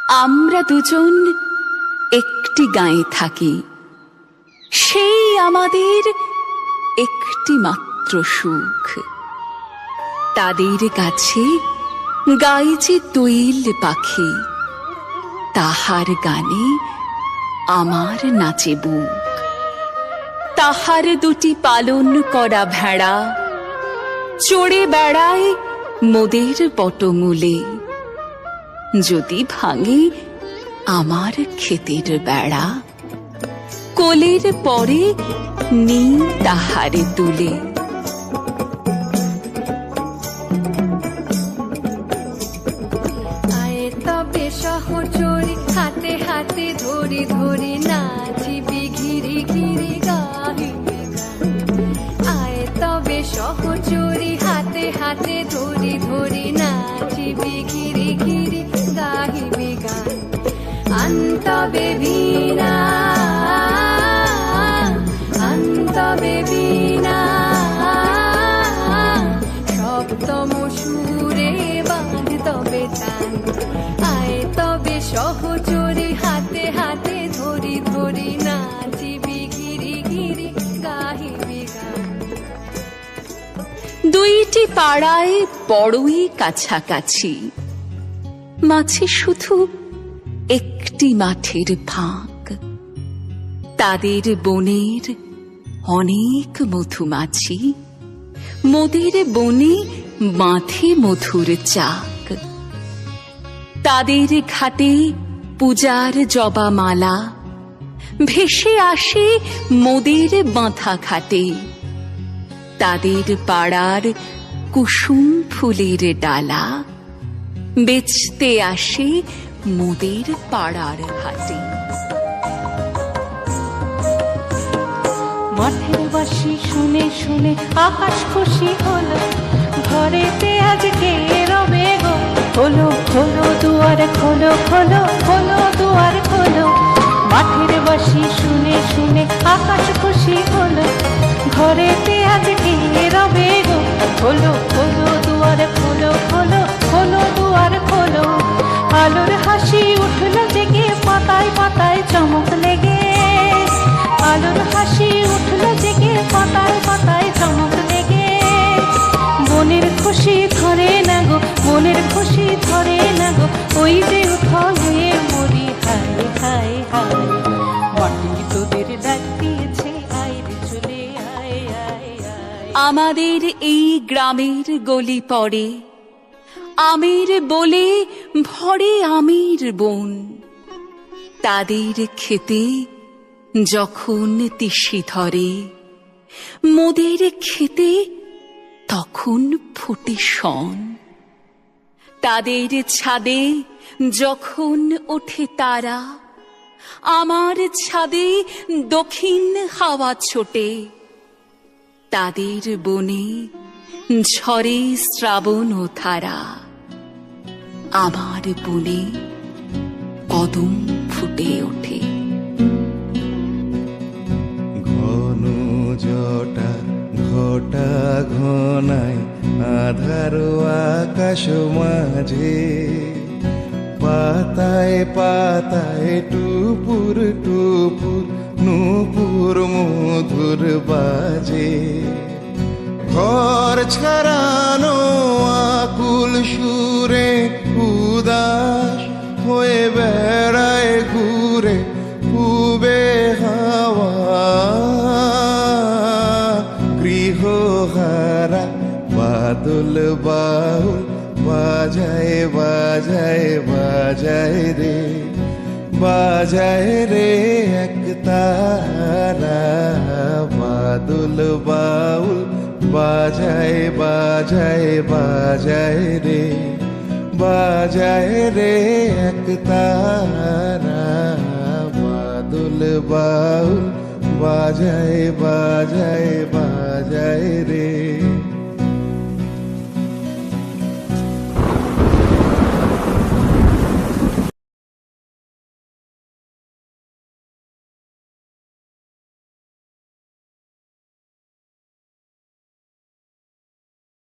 আমরা দুজন একটি গাঁয়ে থাকি, সেই আমাদের একটি মাত্র সুখ। তাদের কাছে গাইছে দোয়েল পাখি, তাহার গানে আমার নাচে বুক। তাহার দুটি পালন করা ভেড়া চড়ে বেড়ায় মোদের পটমূলে। যদি ভাঙে আমার ক্ষেতের বেড়া, কোলের পরে নি তাহারে তুলে। আয়ে তবে সহচরি হাতে হাতে ধরি ধরি নাচিবি ঘিরি ঘিরি গাহিবি গান। আয়ে তবে সহচরি হাতে হাতে ধরি ধরি নাচিবি ঘিরি ঘিরি গাহিবি গান। আন্তবে বীণা আন্তবে বীণা সপ্তম সুরে বাঁধ তবে টান। আয় তবে সহচরি হাতে হাতে ধরি ধরি নাচিবি ঘিরি ঘিরি গাহিবি গান। দুইটি পাড়ায় বড়ই কাছাকাছি, মাঝে শুধু একটি মাঠের ফাঁক। তাদের বনের অনেক মধুমাছি, মোদের বনে বাঁধে মধুর চাক। তাদের ঘাটে পূজার জবামালা ভেসে আসে মোদের বাঁধা ঘাটে। তাদের পাড়ার কুসুম ফুলের ডালা বেচতে আসে মোদের পাড়ার হাটে। মাঠের বাঁশি শুনে শুনে আকাশ খুশি হলো, ঘরেতে আজকে রবে গো। খোলো খোলো দুয়ার খোলো খোলো খোলো দুয়ার খোলো। মাঠের বাঁশি শুনে শুনে আকাশ খুশি হলো, ঘরেতে আজকে রবে গো। খোলো খোলো দুয়ার খোলো খোলো খোলো দুয়ার খোলো। আলোর হাসি উঠলো জেগে পাতায় পাতায় চমক লেগে। আলোর হাসি উঠলো জেগে পাতায় পাতায় চমক লেগে। মনের খুশি ধরে না গো, মনের খুশি ধরে না গো। ওই যে উঠল হয়ে মরি হায় হায় হায়। মাটি তোদের ডাক দিয়েছে আয় রে চলে আয় আয় আয়। আমাদের এই গ্রামের গলি পড়ে আমের বলে ভরে আমের বন। তাদের খেতে যখন তিসি ধরে, মোদের খেতে তখন ফুটে শন। তাদের ছাদে যখন ওঠে তারা, আমার ছাদে দক্ষিণ হাওয়া ছোটে। তাদের বনে ঝরে শ্রাবণ ও ধারা, আমার বনে কদম ফুটে ওঠে। ঘন জটা ঘটা ঘনায় আধার আকাশ মাঝে। পাতায় পাতায় টুপুর টুপুর নূপুর মধুর বাজে। ঘর ছাড়ানো আকুল সুরে উদাস হয়ে বেড়ায় ঘুরে পূবে হাওয়া। গৃহহারা বাদল বাউল বাজায় বাজায় বাজায় রে, বাজায় রে এক তারা। বাদল বাউল বাজায় বাজায় বাজায় রে, বাজায় রে এক তারা। বাদল বাউল বাজায় বাজায় বাজায় রে।